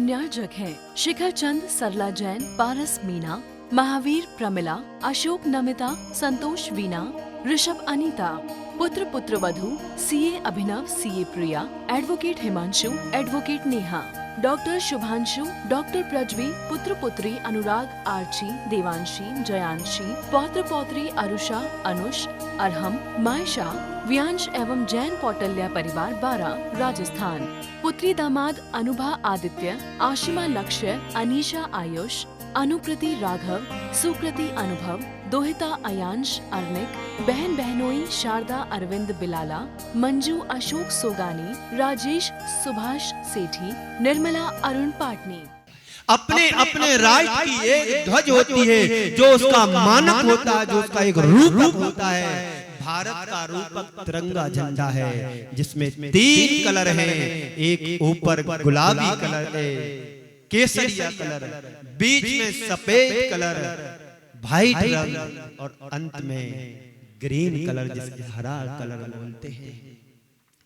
पुण्यार्जक हैं शिखर चंद, सरला जैन, पारस मीना, महावीर प्रमिला, अशोक नमिता, संतोष वीना, ऋषभ अनीता। पुत्र पुत्रवधू CA Abhinav, CA Priya, advocate Himanshu, advocate Neha, doctor Shubhanshu, doctor Prajvi, पुत्र पुत्री अनुराग, आर्ची, देवांशी, जयांशी, पौत्र पौत्री अरुषा, अनुष, अरहम, मायशा, व्यांश एवं जैन कौटल्या परिवार 12 राजस्थान। पुत्री दामाद अनुभा आदित्य, आशिमा लक्ष्य, अनीशा आयुष, अनुकृति राघव, सुकृति अनुभव, दोहिता अयांश अर्निक, बहन बहनोई शारदा अरविंद बिलाला, मंजू अशोक सोगानी, राजेश सुभाष सेठी, निर्मला अरुण पाटनी। अपने अपने राष्ट्र की एक ध्वज होती है जो उसका मानक होता है, जो उसका एक रूपक होता है। भारत का रूपक तिरंगा झंडा है जिसमें 3 कलर हैं। एक ऊपर गुलाबी कलर है, केसरिया कलर, बीच में सफेद कलर, व्हाइट रंग और अंत में ग्रीन कलर जिसे हरा कलर बोलते हैं।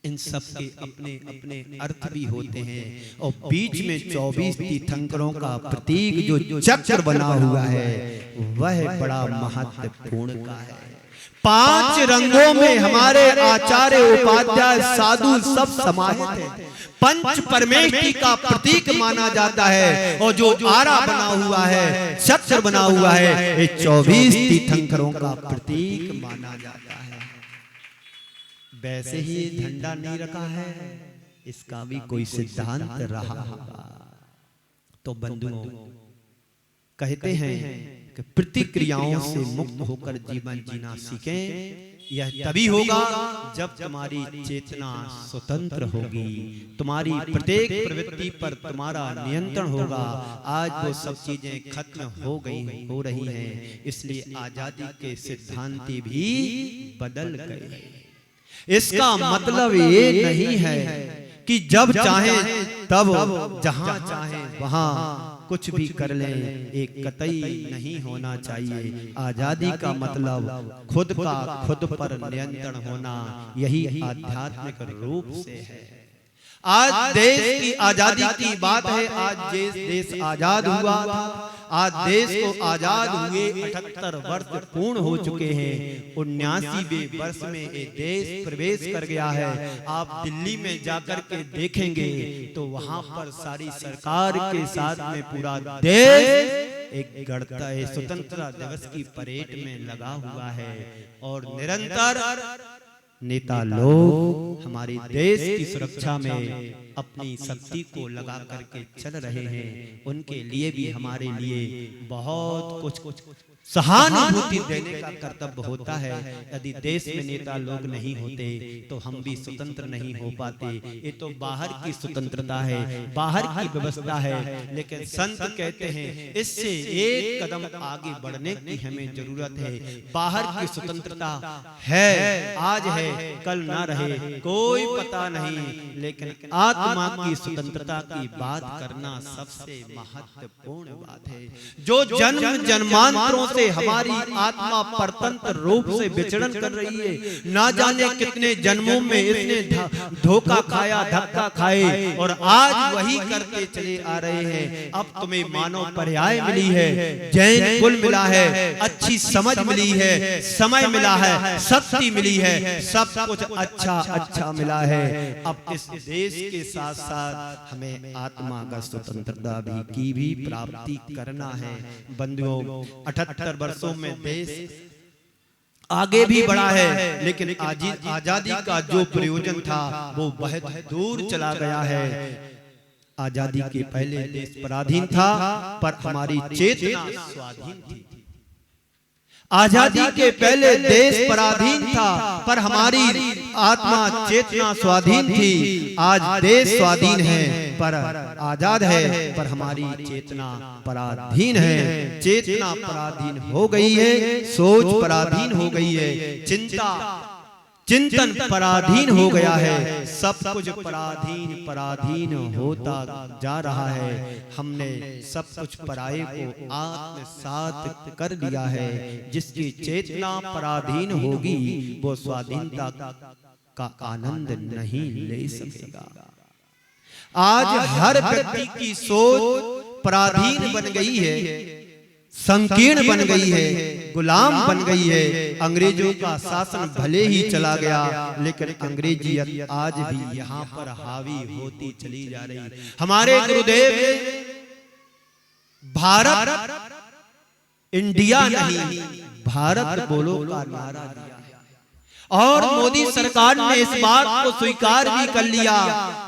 इन सब के अपने अपने अर्थ भी होते हैं और बीच में 24 तीर्थंकरों का प्रतीक जो चक्र बना हुआ है वह बड़ा महत्वपूर्ण का है। 5 रंगों में हमारे आचार्य उपाध्याय साधु सब समाहित हैं। पंच परमेष्टि का प्रतीक माना जाता है और जो आरा बना हुआ है, चक्र बना हुआ है, ये 24 तीर्थंकरों का प्रतीक माना जाता है। वैसे ही झंडा नहीं रखा है, इसका भी कोई सिद्धांत रहा होगा। तो बंधुओं, कहते हैं कि प्रतिक्रियाओं से मुक्त होकर जीवन जीना सीखें। यह तभी होगा जब तुम्हारी चेतना स्वतंत्र होगी, तुम्हारी प्रत्येक प्रवृत्ति पर तुम्हारा नियंत्रण होगा। आज वो सब चीजें खत्म हो रही हैं, इसलिए आजादी के सिद्धांत भी बदल गए। इसका मतलब ये नहीं है कि जब चाहे तब जहां चाहे वहां कुछ भी कर लें, एक कतई नहीं होना चाहिए। आजादी का मतलब खुद का खुद पर नियंत्रण होना, यही आध्यात्मिक रूप से है। आज देश की आजादी की बात है। आज देश आजाद हुआ था। आज देश को आजाद हुए 78 वर्ष पूर्ण हो चुके हैं। 79वें वर्ष में ये देश प्रवेश कर गया है। आप दिल्ली में जाकर के देखेंगे तो वहां पर सारी सरकार के साथ में पूरा देश एक गणतंत्र स्वतंत्रता दिवस की परेड में लगा हुआ है और निरंतर नेता लोग हमारे देश की सुरक्षा में अपनी शक्ति को लगा करके चल रहे हैं। उनके लिए भी हमारे लिए बहुत कुछ सहानुभूति देने का कर्तव्य होता है। यदि देश में नेता लोग नहीं होते तो हम भी स्वतंत्र नहीं हो पाते। ये तो बाहर की स्वतंत्रता है, बाहर की व्यवस्था है, लेकिन संत कहते हैं इससे एक कदम आगे बढ़ने की हमें जरूरत है। बाहर की स्वतंत्रता है, आज है कल ना रहे, कोई पता नहीं, लेकिन आत्मा की स्वतंत्रता की बात करना सबसे महत्वपूर्ण बात है। जो जन्म जन्मांतरों से हमारी आत्मा परतंत्र रूप से विचरण कर रही है, ना जाने कितने जन्मों में इसने धोखा खाया, धक्का खाए और आज वही करते चले आ रहे हैं। अब तुम्हें मानव पर्याय मिली है, जैन कुल मिला है, अच्छी समझ मिली है, समय मिला है, शक्ति मिली है, सब कुछ अच्छा मिला है। अब इस देश के साथ साथ हमें आत्मा का स्वतंत्रता की भी प्राप्ति करना है। बंधुओं, 78 वर्षों में देश आगे भी बढ़ा है, लेकिन आजादी का जो प्रयोजन था वो बहुत दूर चला गया है। आजादी के पहले देश पराधीन था, पर हमारी चेतना स्वाधीन थी। आजादी के पहले देश पराधीन था, पर हमारी आत्मा चेतना स्वाधीन थी। आज देश स्वाधीन है पर आजाद है, पर हमारी चेतना पराधीन है। चेतना पराधीन हो गई है, सोच पराधीन हो गई है, चिंतन पराधीन हो गया है। सब कुछ पराधीन होता जा रहा है। हमने सब कुछ पराये को आत्मसात कर लिया है। जिसकी चेतना पराधीन होगी वो स्वाधीनता का आनंद नहीं ले सकेगा। आज हर व्यक्ति की सोच पराधीन बन गई है, संकीर्ण बन गई है, गुलाम बन गई है। अंग्रेजों का शासन भले ही चला गया, लेकिन अंग्रेजियत आज भी यहाँ पर हावी होती चली जा रही। हमारे गुरुदेव ने भारत इंडिया नहीं, भारत बोलो का नारा दिया है, और मोदी सरकार ने इस बात को स्वीकार भी कर लिया।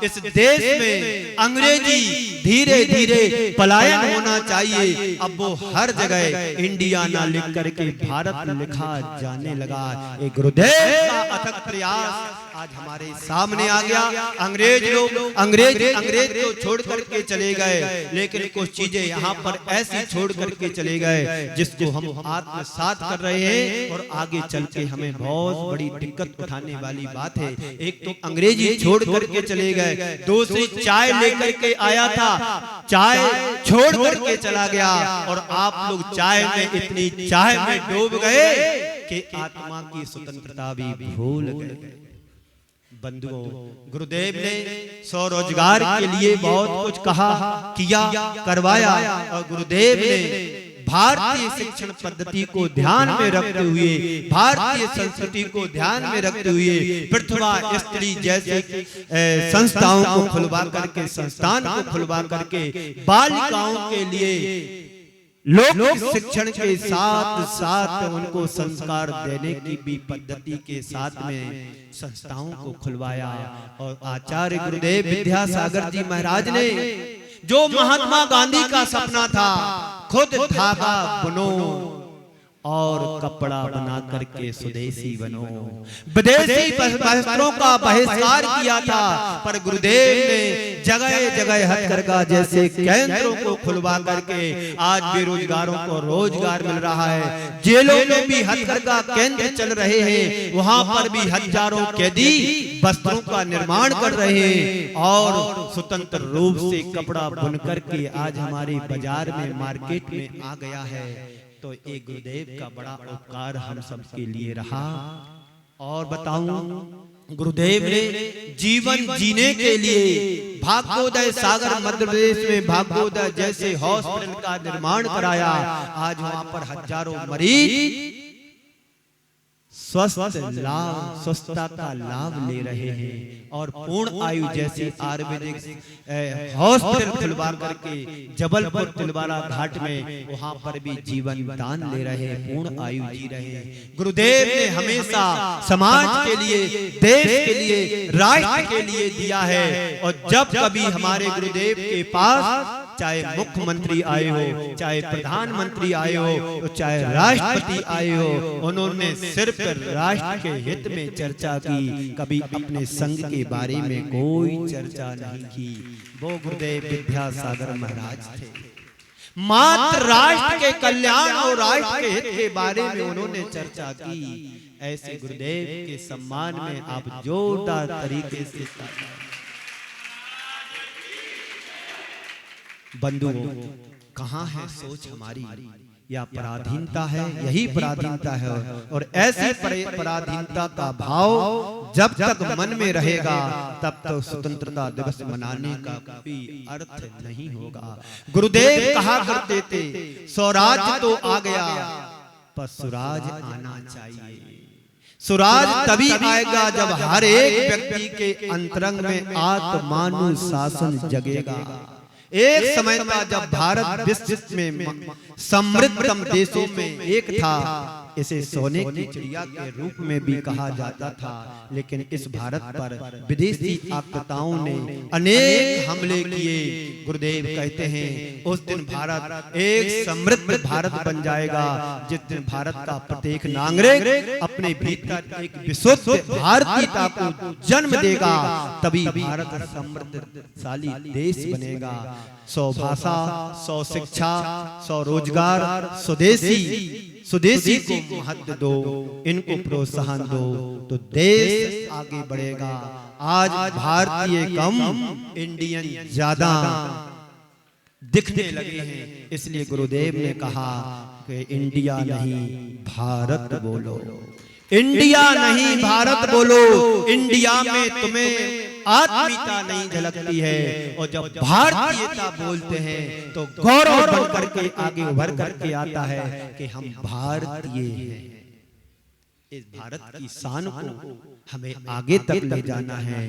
इस देश में अंग्रेजी धीरे धीरे पलायन होना चाहिए। अब वो हर जगह इंडिया ना लिख करके भारत लिखा जाने लगा। एक गुरुदेव का अथक प्रयास आज हमारे सामने आ गया। अंग्रेज को छोड़ करके चले गए, लेकिन कुछ चीजें यहाँ पर ऐसी छोड़ करके चले गए जिसको हम आत्मसात कर रहे हैं, और आगे चल के हमें बहुत बड़ी दिक्कत उठाने वाली बात है। एक तो अंग्रेजी छोड़ करके चले गए, दूसरी चाय लेकर के आया था, चाय छोड़ करके चला गया, और आप लोग चाय में इतनी चाय में डूब गए कि आत्मा की स्वतंत्रता भी भूल गए। बंधुओं, गुरुदेव ने स्वरोजगार के लिए बहुत कुछ कहा, किया, करवाया, और गुरुदेव ने भारतीय शिक्षण पद्धति को ध्यान में रखते हुए, भारतीय संस्कृति को ध्यान में रखते हुए प्रतिभा स्त्री जैसे संस्थाओं को खुलवा करके, संस्थान को खुलवा करके बालिकाओं के लिए लोक शिक्षण के साथ साथ उनको संस्कार देने की भी पद्धति के साथ में संस्थाओं को खुलवाया। और आचार्य गुरुदेव विद्यासागर जी महाराज ने जो महात्मा गांधी का सपना था, खुद धागा बुनो और कपड़ा बना करके स्वदेशी बनो, विदेशी वस्त्रों का बहिष्कार किया था, पर गुरुदेव ने जगह जगह हथकरघा जैसे केंद्रों को खुलवा करके आज बेरोजगारों को रोजगार मिल रहा है। जेलों में भी हथकरघा केंद्र चल रहे हैं, वहां पर भी हजारों कैदी वस्त्रों का निर्माण कर रहे हैं, और स्वतंत्र रूप से कपड़ा बुन करके आज हमारे बाजार में, मार्केट में आ गया है। तो एक गुरुदेव का बड़ा उपकार हम सबके लिए रहा। और बताऊं, गुरुदेव ने जीवन जीने के लिए भाग्योदय सागर मध्य प्रदेश में भाग्योदय जैसे हॉस्पिटल का निर्माण कराया। आज वहां पर हजारों मरीज स्वस्थता का लाभ ले रहे हैं, और पूर्ण आयु जैसे आयुर्वेदिक हॉस्पिटल खुलवा करके जबलपुर तिलवारा घाट में वहां पर भी जीवन दान ले रहे हैं, पूर्ण आयु जी रहे हैं। गुरुदेव ने हमेशा समाज के लिए, देश के लिए, राष्ट्र के लिए दिया है। और जब कभी हमारे गुरुदेव के पास चाहे मुख्यमंत्री आए हो, चाहे प्रधानमंत्री आए हो, तो चाहे राष्ट्रपति आए हो, उन्होंने सिर्फ राष्ट्र के हित में चर्चा की, कभी अपने संघ के बारे में कोई चर्चा नहीं की। वो गुरुदेव विद्यासागर महाराज थे, मात्र राष्ट्र के कल्याण और राष्ट्र के हित के बारे में उन्होंने चर्चा की। ऐसे गुरुदेव के सम्मान में आप जोरदार तरीके से बंधुओं, कहाँ है सोच हमारी? या पराधीनता है? यही पराधीनता है। और ऐसी पराधीनता का भाव जब तक मन में रहेगा, तब तक स्वतंत्रता दिवस मनाने का कोई अर्थ नहीं होगा। गुरुदेव कहा करते थे, स्वराज तो आ गया, पर सुराज आना चाहिए। सुराज तभी आएगा जब हर एक व्यक्ति के अंतरंग में आत्मानुशासन जगेगा। एक समय था जब भारत विश्व में समृद्धतम देशों में एक था। इसे सोने की चिड़िया के रूप में भी कहा जाता था, लेकिन इस भारत पर विदेशी आक्रांताओं ने अनेक हमले किए। गुरुदेव कहते हैं उस दिन भारत एक समृद्ध भारत बन जाएगा, जिस दिन भारत का प्रत्येक नागरिक अपने भीतर एक विशुद्ध भारतीयता को जन्म देगा, तभी भारत समृद्धशाली देश बनेगा। 100 भाषा, 100 शिक्षा, 100 रोजगार, स्वदेशी को महत्व दो, इनको प्रोत्साहन दो, तो देश आगे बढ़ेगा। आज भारतीय कम, इंडियन ज्यादा दिखने लगे हैं। इसलिए गुरुदेव ने कहा कि इंडिया नहीं भारत बोलो, इंडिया नहीं भारत बोलो। इंडिया में तुम्हें आत्मीयता नहीं झलकती है। और जब भारतीयता बोलते हैं तो गौरव बन करके आगे उभर करके आता है कि हम भारतीय हैं। इस भारत की शान को हमें आगे तक ले जाना है।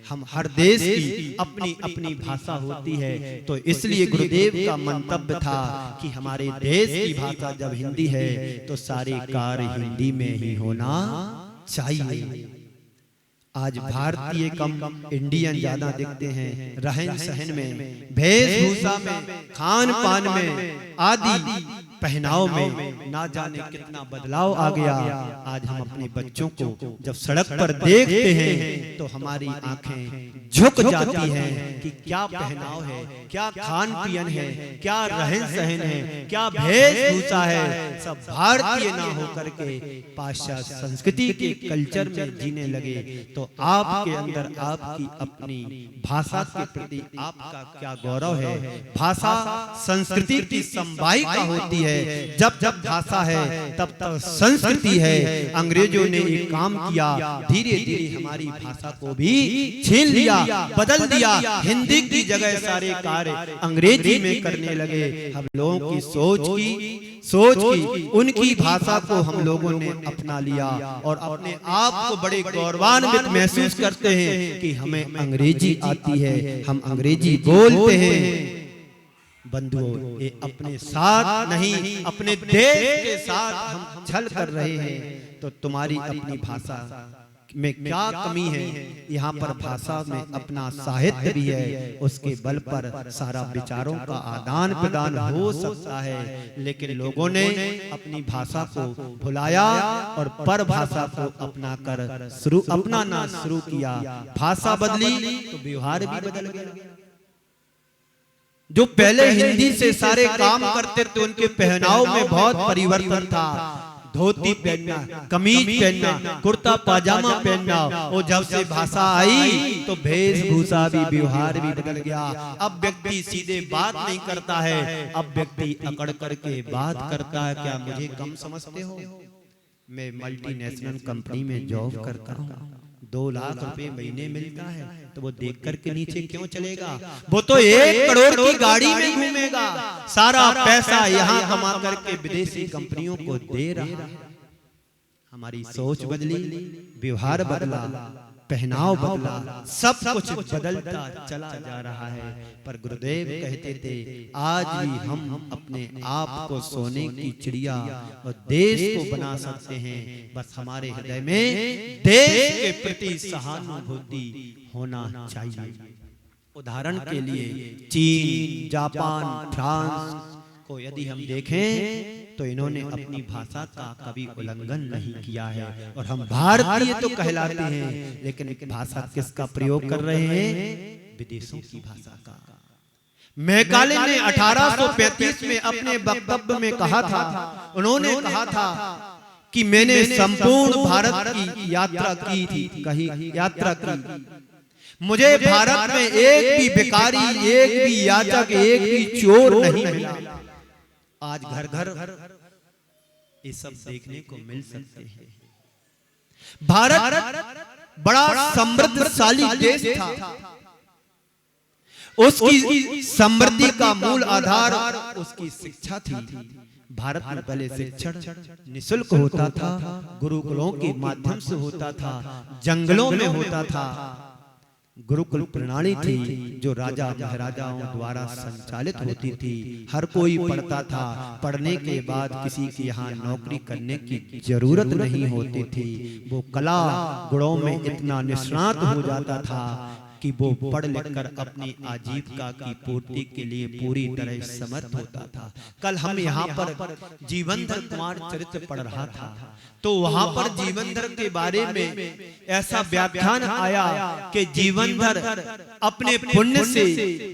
हम हर देश की अपनी अपनी भाषा होती है, तो इसलिए गुरुदेव का मंतव्य था कि हमारे देश की भाषा जब हिंदी है तो सारे कार्य हिंदी में ही होना चाहिए। आज भारतीय कम इंडियन ज्यादा दिखते हैं, रहन सहन में, वेशभूषा में, खान पान में, आदि पहनाव में ना जाने कितना बदलाव आ गया। आज हम अपने बच्चों को जब सड़क पर देखते हैं तो हमारी आंखें झुक जाती हैं कि क्या पहनाव है, क्या खान पियन है, क्या रहन सहन है, क्या वेशभूषा है। सब भारतीय ना होकर के पाश्चात्य संस्कृति के कल्चर में जीने लगे। तो आपके अंदर आपकी अपनी भाषा के प्रति आपका क्या गौरव है। भाषा संस्कृति की संवाहिका होती है। जब जब भाषा है तब तब संस्कृति है। अंग्रेजों ने एक काम किया, धीरे धीरे हमारी भाषा को भी छीन लिया, बदल दिया। हिंदी की जगह सारे कार्य अंग्रेजी में करने लगे। हम लोगों की सोच की उनकी भाषा को हम लोगों ने अपना लिया और अपने आप को बड़े गौरवान्वित महसूस करते हैं कि हमें अंग्रेजी आती है, हम अंग्रेजी बोलते हैं। बंधुओं, ये अपने साथ नहीं अपने देश के साथ हम छल कर रहे हैं। तो तुम्हारी अपनी भाषा में क्या कमी है। यहाँ पर भाषा में अपना साहित्य भी है, उसके बल पर सारा विचारों का आदान प्रदान हो सकता है। लेकिन लोगों ने अपनी भाषा को भुलाया और पर भाषा को अपना कर अपनाना शुरू किया। भाषा बदली तो व्यवहार भी बदल गया। जो पहले हिंदी से सारे काम करते थे उनके पहनाव में बहुत परिवर्तन था। धोती पहनना, कमीज पहनना, कुर्ता पाजामा पहनना। और जब से भाषा आई तो वेशभूषा भी व्यवहार भी बदल गया। अब व्यक्ति सीधे बात नहीं करता है, अब व्यक्ति अकड़ करके बात करता है। क्या मुझे कम समझते हो? मैं मल्टीनेशनल कंपनी में जॉब करता हूँ, 2 लाख रुपए महीने मिलता है, तो वो देख करके नीचे क्यों चलेगा? वो तो 1 करोड़ की गाड़ी में घूमेगा। सारा पैसा यहाँ कमा करके विदेशी कंपनियों को दे रहा है। हमारी सोच बदली, व्यवहार बदला, पहनाव बदला, सब कुछ बदलता चला जा रहा है। पर गुरुदेव कहते थे आज भी हम अपने आप को सोने की चिड़िया और देश को बना सकते हैं। बस हमारे हृदय में देश के प्रति सहानुभूति होना चाहिए। उदाहरण के लिए चीन, जापान, फ्रांस को यदि हम देखें तो इन्होंने अपनी भाषा का कभी उल्लंघन नहीं किया है। और हम भारतीय तो कहलाते हैं, लेकिन भाषा किसका प्रयोग कर रहे हैं? विदेशों की भाषा का। मैकाले ने 1835 में अपने वक्तव्य में कहा था, उन्होंने कहा था कि मैंने संपूर्ण भारत की यात्रा की थी, मुझे भारत में एक भी भिखारी, एक भी याचक, एक भी चोर नहीं मिला। आज घर घर ये सब देखने को मिल सकते हैं। भारत बड़ा समृद्धशाली देश था। उसकी समृद्धि का मूल आधार उसकी शिक्षा थी। भारत में पहले शिक्षण निःशुल्क होता था, गुरुकुलों के माध्यम से होता था, जंगलों में होता था। गुरुकुल प्रणाली थी जो राजा महाराजाओं द्वारा संचालित होती थी। हर कोई पढ़ता था, पढ़ने के बाद किसी की यहाँ नौकरी करने की जरूरत नहीं होती थी। वो कला गुणों में इतना निष्णात हो जाता था कि वो पढ़ लिखकर अपनी आजीविका की पूर्ति के लिए पूरी तरह समर्थ होता था। कल हम यहाँ पर जीवनधर कुमार चरित्र पढ़ रहा था, तो वहां पर जीवनधर के बारे में ऐसा व्याख्यान आया कि जीवनधर अपने पुण्य से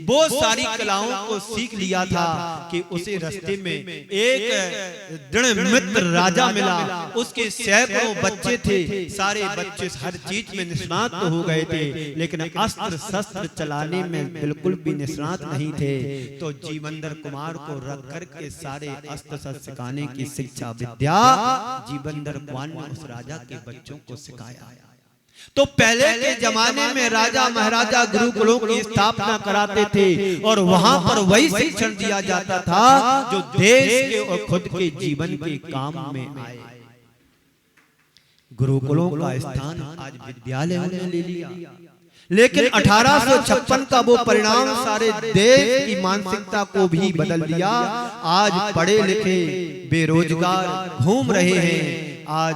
वो सारी कलाओं को सीख लिया था कि उसे रास्ते में एक दृढ़ मित्र राजा मिला। उसके सैकड़ों बच्चे थे, सारे बच्चे हर चीज में निष्णात हो गए थे, लेकिन अस्त्र शस्त्र चलाने में बिल्कुल भी निष्णात नहीं थे। तो जीवनधर कुमार को रख करके सारे अस्त्र शस्त्र सिखाने की शिक्षा विद्या जीवनधर कुमार ने उस राजा के बच्चों को सिखाया। तो पहले के जमाने में राजा महाराजा गुरुकुलों की स्थापना कराते थे और वहां पर वही शिक्षण दिया जाता था जो देश के और खुद के जीवन के काम में आए। गुरुकुलों का स्थान आज विद्यालयों ने ले लिया, लेकिन 1856 का वो परिणाम सारे देश की मानसिकता को भी बदल दिया। आज पढ़े लिखे बेरोजगार घूम रहे हैं। आज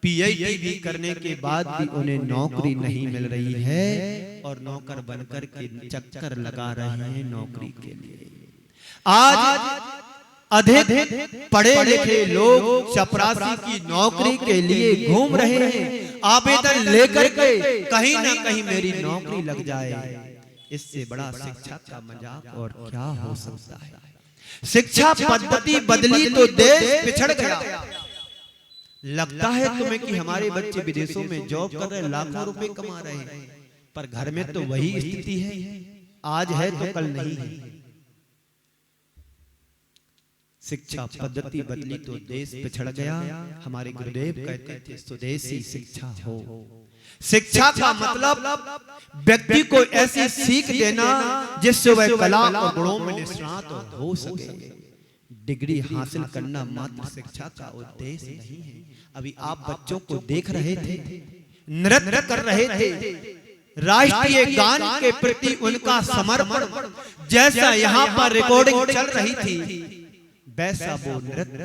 पीएचडी भी करने के बाद भी उन्हें नौकरी नहीं मिल रही है और नौकर बनकर के चक्कर लगा रहे हैं नौकरी के लिए। आज अधिक पढ़े लिखे लोग चपरासी की नौकरी के लिए घूम रहे हैं, आवेदन लेकर के कहीं ना कहीं मेरी नौकरी लग जाए। इससे बड़ा शिक्षा का मजाक और क्या हो सकता है। शिक्षा पद्धति बदली तो देश पिछड़ गया। लगता है तुम्हें कि हमारे बच्चे विदेशों में जॉब कर रहे हैं, लाखों रुपए कमा रहे हैं, पर घर में तो वही स्थिति है, आज है तो कल नहीं है। शिक्षा पद्धति बदली तो देश पिछड़ गया। हमारे गुरुदेव कहते थे स्वदेशी शिक्षा हो। शिक्षा का मतलब व्यक्ति को ऐसी सीख देना जिससे वह कला और गुणों में निष्णात हो सके। डिग्री हासिल करना मात्र शिक्षा का उद्देश्य नहीं है। अभी आप बच्चों को देख रहे थे, नृत्य कर रहे थे, राष्ट्रीय गान के प्रति उनका समर्पण जैसा यहाँ पर रिकॉर्डिंग चल रही थी, वैसा वो नृत्य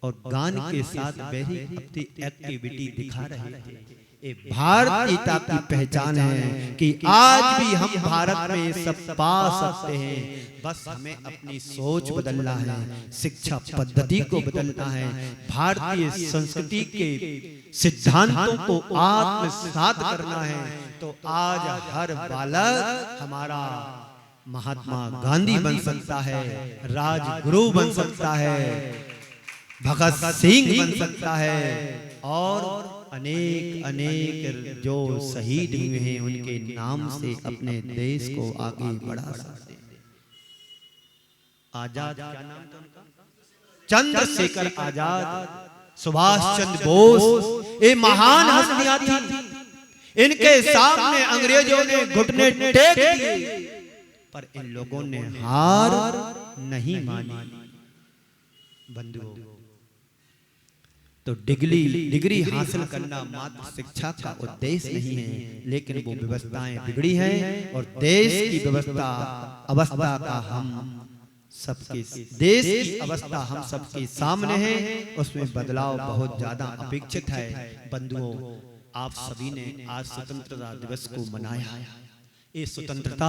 और गान के साथ वही अपनी एक्टिविटी दिखा रहे थे। ये भारतीयता की पहचान है कि आज भी हम भारत में सब पा सकते हैं। बस हमें अपनी सोच बदलना है, शिक्षा पद्धति को बदलना है, भारतीय संस्कृति के सिद्धांतों को आत्मसात करना है। तो आज हर बालक हमारा महात्मा गांधी बन सकता है, राजगुरु बन सकता है, भगत सिंह बन सकता है और अनेक अनेक जो शहीद हुए हैं उनके नाम से अपने देश को आगे बढ़ा सकते हैं। आजाद क्या नाम था उनका? चंद्रशेखर आजाद, सुभाष चंद्र बोस, ये महान हस्तियां थी। इनके सामने अंग्रेजों ने घुटने टेक दिए, पर इन लोगों ने हार नहीं मानी। बंधुओं, तो डिग्री हासिल करना मात्र शिक्षा का उद्देश्य नहीं है, लेकिन वो व्यवस्थाएं बिगड़ी हैं और देश की अवस्था का हम सबके देश की अवस्था हम सबके सामने है। उसमें बदलाव बहुत ज्यादा अपेक्षित है। बंधुओं, आप सभी ने आज स्वतंत्रता दिवस को मनाया। ये स्वतंत्रता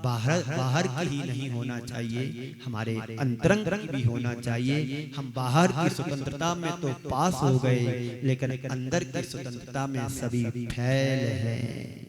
बाहर की ही नहीं होना चाहिए, हमारे अंतरंग की भी होना चाहिए। हम बाहर की स्वतंत्रता में तो पास हो गए, लेकिन अंदर की स्वतंत्रता में सभी फैल हैं।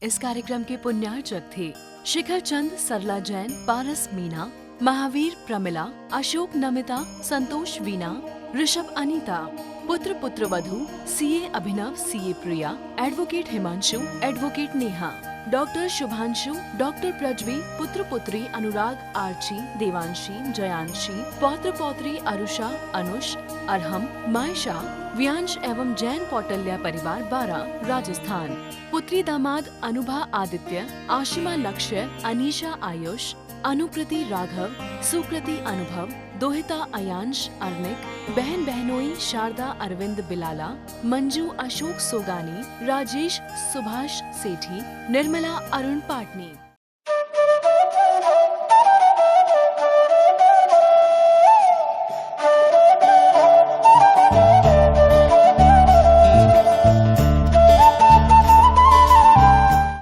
इस कार्यक्रम के पुण्यार्चक थे शिखर चंद, सरला जैन, पारस मीना, महावीर प्रमिला, अशोक नमिता, संतोष वीना, ऋषभ अनीता, पुत्र पुत्रवधू CA Abhinav, CA Priya, advocate Himanshu, advocate Neha, doctor Shubhanshu, doctor Prajvi, पुत्र पुत्री अनुराग, आर्ची, देवांशी, जयांशी, पौत्र पौत्री अरुषा, अनुष, अरहम, मायशा, व्यांश एवं जैन पौटल्या परिवार 12 राजस्थान। पुत्री दामाद अनुभा आदित्य, आशिमा लक्ष्य, अनीशा आयुष, अनुकृति राघव, सुकृति अनुभव, दोहिता अयांश अर्निक, बहन बहनोई शारदा अरविंद बिलाला, मंजू अशोक सोगानी, राजेश सुभाष सेठी, निर्मला अरुण पाटनी।